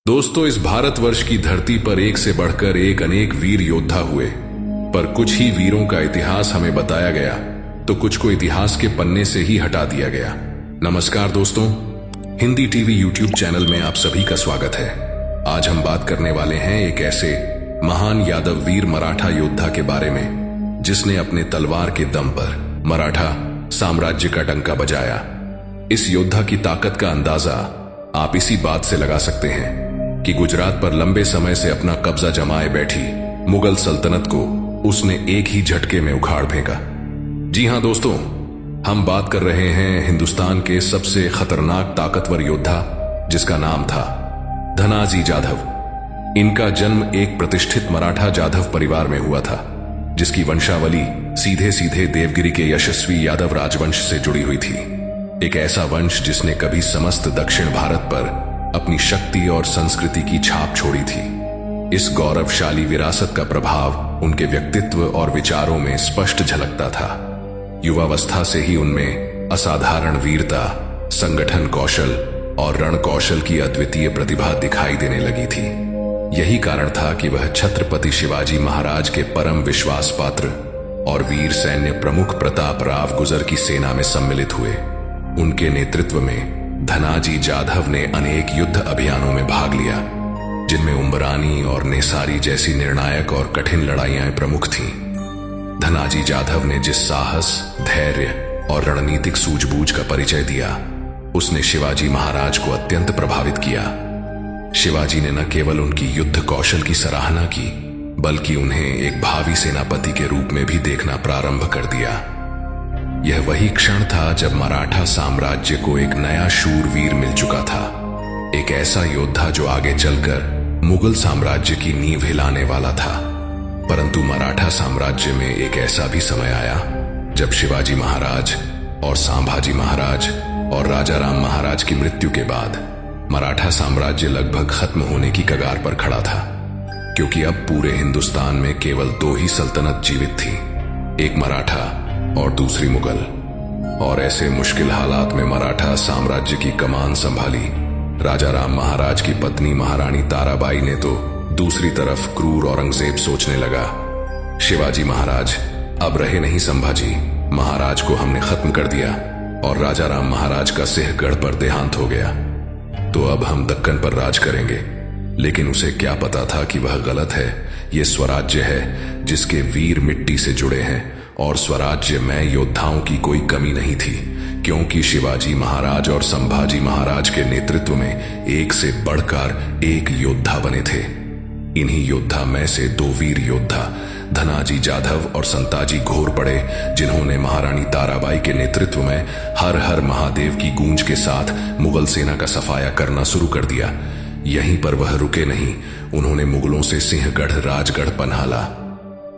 दोस्तों, इस भारतवर्ष की धरती पर एक से बढ़कर एक अनेक वीर योद्धा हुए, पर कुछ ही वीरों का इतिहास हमें बताया गया तो कुछ को इतिहास के पन्ने से ही हटा दिया गया। नमस्कार दोस्तों, हिंदी टीवी यूट्यूब चैनल में आप सभी का स्वागत है। आज हम बात करने वाले हैं एक ऐसे महान यादव वीर मराठा योद्धा के बारे में जिसने अपने तलवार के दम पर मराठा साम्राज्य का डंका बजाया। इस योद्धा की ताकत का अंदाजा आप इसी बात से लगा सकते हैं कि गुजरात पर लंबे समय से अपना कब्जा जमाए बैठी मुगल सल्तनत को उसने एक ही झटके में उखाड़ फेंका। जी हां दोस्तों, हम बात कर रहे हैं हिंदुस्तान के सबसे खतरनाक ताकतवर योद्धा जिसका नाम था धनाजी जाधव। इनका जन्म एक प्रतिष्ठित मराठा जाधव परिवार में हुआ था, जिसकी वंशावली सीधे सीधे देवगिरी के यशस्वी यादव राजवंश से जुड़ी हुई थी। एक ऐसा वंश जिसने कभी समस्त दक्षिण भारत पर अपनी शक्ति और संस्कृति की छाप छोड़ी थी। इस गौरवशाली विरासत का प्रभाव उनके व्यक्तित्व और विचारों में स्पष्ट झलकता था। युवावस्था से ही उनमें असाधारण वीरता, संगठन कौशल और रण कौशल की अद्वितीय प्रतिभा दिखाई देने लगी थी। यही कारण था कि वह छत्रपति शिवाजी महाराज के परम विश्वास पात्र और वीर सैन्य प्रमुख प्रताप राव गुजर की सेना में सम्मिलित हुए। उनके नेतृत्व में धनाजी जाधव ने अनेक युद्ध अभियानों में भाग लिया, जिनमें उम्बरानी और नेसारी जैसी निर्णायक और कठिन लड़ाइयां प्रमुख थीं। धनाजी जाधव ने जिस साहस, धैर्य और रणनीतिक सूझबूझ का परिचय दिया, उसने शिवाजी महाराज को अत्यंत प्रभावित किया। शिवाजी ने न केवल उनकी युद्ध कौशल की सराहना की, बल्कि उन्हें एक भावी सेनापति के रूप में भी देखना प्रारंभ कर दिया। यह वही क्षण था जब मराठा साम्राज्य को एक नया शूरवीर मिल चुका था, एक ऐसा योद्धा जो आगे चलकर मुगल साम्राज्य की नींव हिलाने वाला था। परंतु मराठा साम्राज्य में एक ऐसा भी समय आया जब शिवाजी महाराज और संभाजी महाराज और राजा राम महाराज की मृत्यु के बाद मराठा साम्राज्य लगभग खत्म होने की कगार पर खड़ा था, क्योंकि अब पूरे हिंदुस्तान में केवल दो ही सल्तनत जीवित थी, एक मराठा और दूसरी मुगल। और ऐसे मुश्किल हालात में मराठा साम्राज्य की कमान संभाली राजा राम महाराज की पत्नी महारानी ताराबाई ने तो दूसरी तरफ क्रूर औरंगजेब सोचने लगा, शिवाजी महाराज अब रहे नहीं, संभाजी महाराज को हमने खत्म कर दिया और राजा राम महाराज का सिंहगढ़ पर देहांत हो गया, तो अब हम दक्कन पर राज करेंगे। लेकिन उसे क्या पता था कि वह गलत है। ये स्वराज्य है जिसके वीर मिट्टी से जुड़े हैं, और स्वराज्य में योद्धाओं की कोई कमी नहीं थी, क्योंकि शिवाजी महाराज और संभाजी महाराज के नेतृत्व में एक से बढ़कर एक योद्धा बने थे। इन्हीं योद्धा में से दो वीर योद्धा धनाजी जाधव और संताजी घोरपड़े, जिन्होंने महारानी ताराबाई के नेतृत्व में हर हर महादेव की गूंज के साथ मुगल सेना का सफाया करना शुरू कर दिया। यहीं पर वह रुके नहीं, उन्होंने मुगलों से सिंहगढ़, राजगढ़, पन्हाला,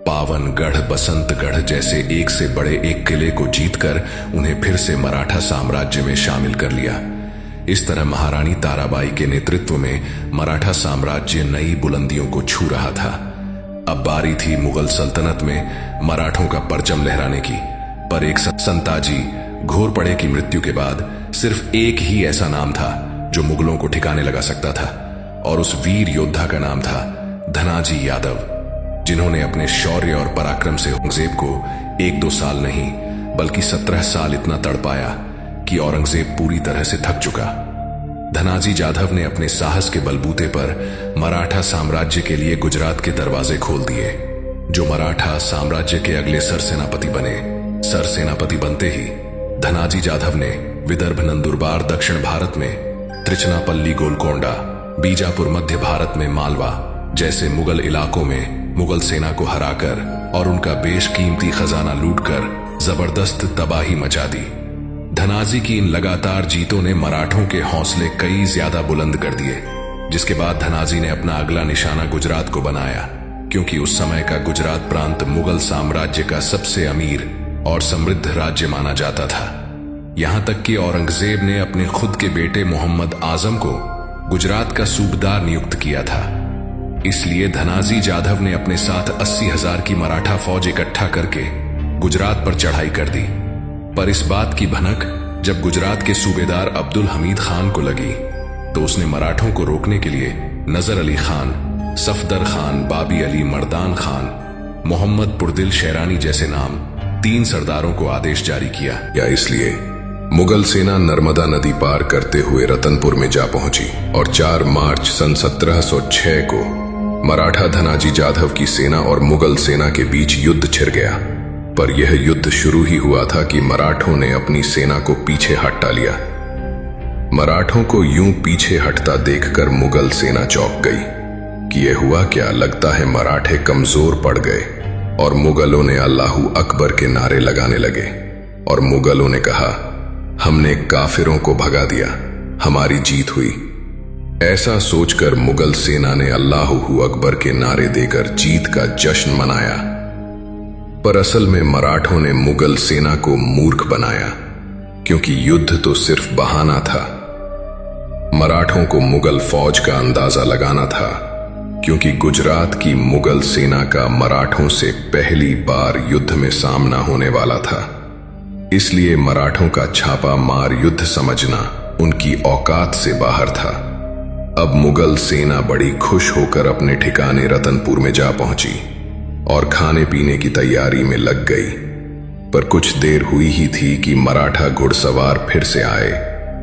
पावनगढ़, बसंतगढ़ जैसे एक से बड़े एक किले को जीतकर उन्हें फिर से मराठा साम्राज्य में शामिल कर लिया। इस तरह महारानी ताराबाई के नेतृत्व में मराठा साम्राज्य नई बुलंदियों को छू रहा था। अब बारी थी मुगल सल्तनत में मराठों का परचम लहराने की। पर एक संताजी घोरपड़े की मृत्यु के बाद सिर्फ एक ही ऐसा नाम था जो मुगलों को ठिकाने लगा सकता था, और उस वीर योद्धा का नाम था धनाजी यादव, जिन्होंने अपने शौर्य और पराक्रम से औरंगजेब को 1-2 साल नहीं बल्कि 17 साल इतना तड़पाया कि औरंगजेब पूरी तरह से थक चुका। धनाजी जाधव ने अपने साहस के बलबूते पर मराठा साम्राज्य के लिए गुजरात के दरवाजे खोल दिए, जो मराठा साम्राज्य के अगले सरसेनापति बने। सरसेनापति बनते ही धनाजी जाधव ने विदर्भ, नंदुरबार दक्षिण भारत में, त्रिचनापल्ली, गोलकोंडा, बीजापुर मध्य भारत में, मालवा जैसे मुगल इलाकों में मुगल सेना को हराकर और उनका बेशकीमती खजाना लूटकर जबरदस्त तबाही मचा दी। धनाजी की इन लगातार जीतों ने मराठों के हौसले कई ज्यादा बुलंद कर दिए, जिसके बाद धनाजी ने अपना अगला निशाना गुजरात को बनाया, क्योंकि उस समय का गुजरात प्रांत मुगल साम्राज्य का सबसे अमीर और समृद्ध राज्य माना जाता था। यहां तक कि औरंगजेब ने अपने खुद के बेटे मोहम्मद आजम को गुजरात का सूबेदार नियुक्त किया था। इसलिए धनाजी जाधव ने अपने साथ 80,000 की मराठा फौज इकट्ठा करके गुजरात पर चढ़ाई कर दी। पर इस बात की भनक जब गुजरात के सूबेदार अब्दुल हमीद खान को लगी तो उसने मराठों को रोकने के लिए नजर अली खान, सफदर खान, बाबी अली, मर्दान खान, मोहम्मद पुरदिल शेरानी जैसे नाम 3 सरदारों को आदेश जारी किया। या इसलिए मुगल सेना नर्मदा नदी पार करते हुए रतनपुर में जा पहुंची और 4 मार्च सन 1706 को मराठा धनाजी जाधव की सेना और मुगल सेना के बीच युद्ध छिड़ गया। पर यह युद्ध शुरू ही हुआ था कि मराठों ने अपनी सेना को पीछे हटा लिया। मराठों को यूं पीछे हटता देखकर मुगल सेना चौंक गई कि यह हुआ क्या। लगता है मराठे कमजोर पड़ गए और मुगलों ने अल्लाहू अकबर के नारे लगाने लगे। और मुगलों ने कहा, हमने काफिरों को भगा दिया, हमारी जीत हुई। ऐसा सोचकर मुगल सेना ने अल्लाहू अकबर के नारे देकर जीत का जश्न मनाया। पर असल में मराठों ने मुगल सेना को मूर्ख बनाया, क्योंकि युद्ध तो सिर्फ बहाना था। मराठों को मुगल फौज का अंदाजा लगाना था, क्योंकि गुजरात की मुगल सेना का मराठों से पहली बार युद्ध में सामना होने वाला था। इसलिए मराठों का छापा मार युद्ध समझना उनकी औकात से बाहर था। अब मुगल सेना बड़ी खुश होकर अपने ठिकाने रतनपुर में जा पहुंची और खाने पीने की तैयारी में लग गई। पर कुछ देर हुई ही थी कि मराठा घुड़सवार फिर से आए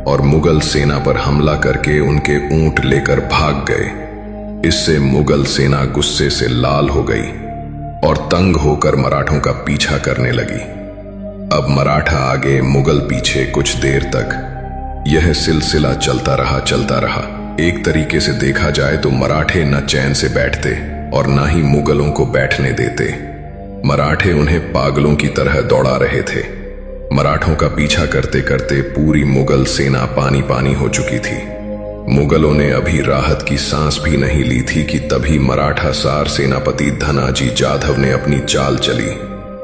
और मुगल सेना पर हमला करके उनके ऊंट लेकर भाग गए। इससे मुगल सेना गुस्से से लाल हो गई और तंग होकर मराठों का पीछा करने लगी। अब मराठा आगे, मुगल पीछे। कुछ देर तक यह सिलसिला चलता रहा। एक तरीके से देखा जाए तो मराठे न चैन से बैठते और न ही मुगलों को बैठने देते। मराठे उन्हें पागलों की तरह दौड़ा रहे थे। मराठों का पीछा करते करते पूरी मुगल सेना पानी पानी हो चुकी थी। मुगलों ने अभी राहत की सांस भी नहीं ली थी कि तभी मराठा सार सेनापति धनाजी जाधव ने अपनी चाल चली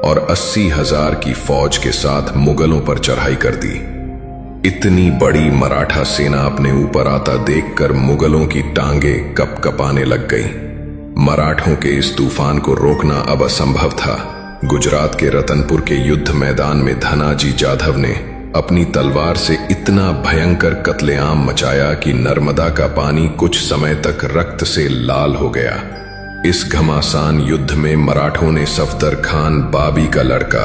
और 80,000 की फौज के साथ मुगलों पर चढ़ाई कर दी। इतनी बड़ी मराठा सेना अपने ऊपर आता देखकर मुगलों की टांगें कपकपाने लग गईं। मराठों के इस तूफान को रोकना अब असंभव था। गुजरात के रतनपुर के युद्ध मैदान में धनाजी जाधव ने अपनी तलवार से इतना भयंकर कत्लेआम मचाया कि नर्मदा का पानी कुछ समय तक रक्त से लाल हो गया। इस घमासान युद्ध में मराठों ने सफदर खान, बाबी का लड़का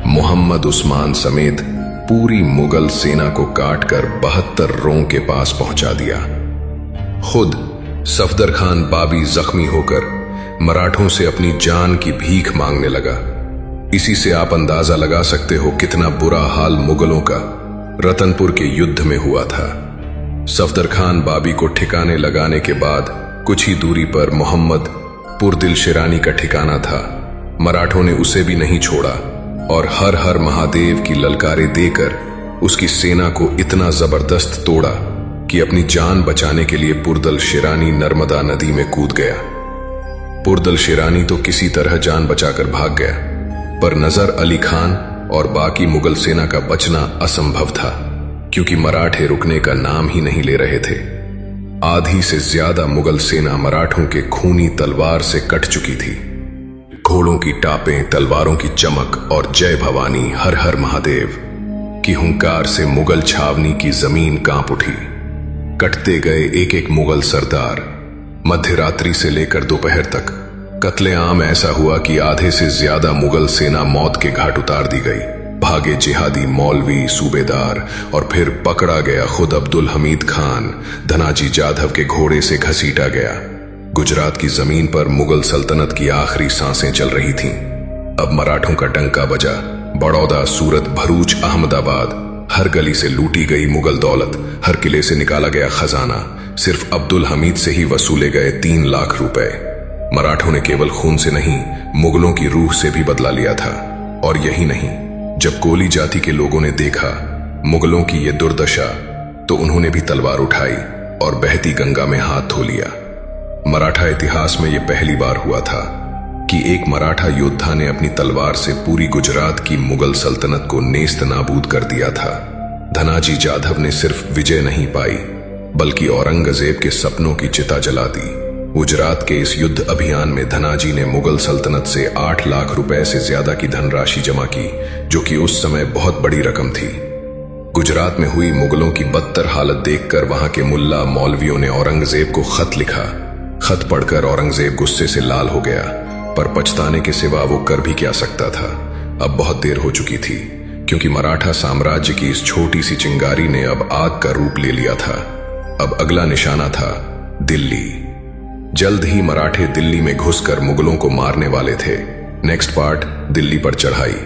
मोहम्मद उस्मान समेत पूरी मुगल सेना को काटकर 72 रों के पास पहुंचा दिया। खुद सफदर खान बाबी जख्मी होकर मराठों से अपनी जान की भीख मांगने लगा। इसी से आप अंदाजा लगा सकते हो कितना बुरा हाल मुगलों का रतनपुर के युद्ध में हुआ था। सफदर खान बाबी को ठिकाने लगाने के बाद कुछ ही दूरी पर मोहम्मद पुरदिल शेरानी का ठिकाना था। मराठों ने उसे भी नहीं छोड़ा और हर हर महादेव की ललकारे देकर उसकी सेना को इतना जबरदस्त तोड़ा कि अपनी जान बचाने के लिए पुरदिल शेरानी नर्मदा नदी में कूद गया। पुरदिल शेरानी तो किसी तरह जान बचाकर भाग गया, पर नजर अली खान और बाकी मुगल सेना का बचना असंभव था, क्योंकि मराठे रुकने का नाम ही नहीं ले रहे थे। आधी से ज्यादा मुगल सेना मराठों के खूनी तलवार से कट चुकी थी। घोड़ों की टापें, तलवारों की चमक और जय भवानी हर हर महादेव की हुंकार से मुगल छावनी की जमीन कांप उठी। कटते गए एक एक मुगल सरदार। मध्य रात्रि से लेकर दोपहर तक कत्लेआम ऐसा हुआ कि आधे से ज्यादा मुगल सेना मौत के घाट उतार दी गई। भागे जिहादी, मौलवी, सूबेदार और फिर पकड़ा गया खुद अब्दुल हमीद खान। धनाजी जाधव के घोड़े से घसीटा गया। गुजरात की जमीन पर मुगल सल्तनत की आखिरी सांसें चल रही थीं। अब मराठों का डंका बजा। बड़ौदा, सूरत, भरूच, अहमदाबाद, हर गली से लूटी गई मुगल दौलत, हर किले से निकाला गया खजाना सिर्फ अब्दुल हमीद से ही वसूले गए 3 लाख रुपए। मराठों ने केवल खून से नहीं, मुगलों की रूह से भी बदला लिया था। और यही नहीं, जब कोली जाति के लोगों ने देखा मुगलों की ये दुर्दशा, तो उन्होंने भी तलवार उठाई और बहती गंगा में हाथ धो लिया। मराठा इतिहास में यह पहली बार हुआ था कि एक मराठा योद्धा ने अपनी तलवार से पूरी गुजरात की मुगल सल्तनत को नेस्त नाबूद कर दिया था। धनाजी जाधव ने सिर्फ विजय नहीं पाई, बल्कि औरंगजेब के सपनों की चिता जला दी। गुजरात के इस युद्ध अभियान में धनाजी ने मुगल सल्तनत से 8 लाख रुपए से ज्यादा की धनराशि जमा की, जो कि उस समय बहुत बड़ी रकम थी। गुजरात में हुई मुगलों की बदतर हालत देखकर वहां के मुल्ला मौलवियों ने औरंगजेब को खत लिखा। खत पढ़कर औरंगजेब गुस्से से लाल हो गया, पर पछताने के सिवा वो कर भी क्या सकता था। अब बहुत देर हो चुकी थी, क्योंकि मराठा साम्राज्य की इस छोटी सी चिंगारी ने अब आग का रूप ले लिया था। अब अगला निशाना था दिल्ली। जल्द ही मराठे दिल्ली में घुसकर मुगलों को मारने वाले थे। नेक्स्ट पार्ट, दिल्ली पर चढ़ाई।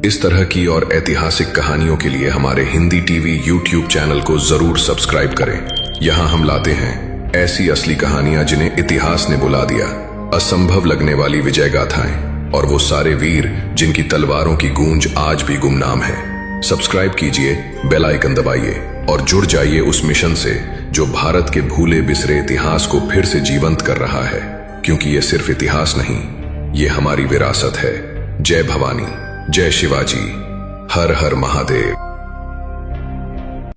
इस तरह की और ऐतिहासिक कहानियों के लिए हमारे हिंदी टीवी यूट्यूब चैनल को जरूर सब्सक्राइब करें। यहां हम लाते हैं ऐसी असली कहानियां जिन्हें इतिहास ने बुला दिया, असंभव लगने वाली विजय गाथाएं, और वो सारे वीर जिनकी तलवारों की गूंज आज भी गुमनाम है। सब्सक्राइब कीजिए, बेल आइकन दबाइए और जुड़ जाइए उस मिशन से जो भारत के भूले बिसरे इतिहास को फिर से जीवंत कर रहा है, क्योंकि ये सिर्फ इतिहास नहीं, ये हमारी विरासत है। जय भवानी, जय शिवाजी, हर हर महादेव।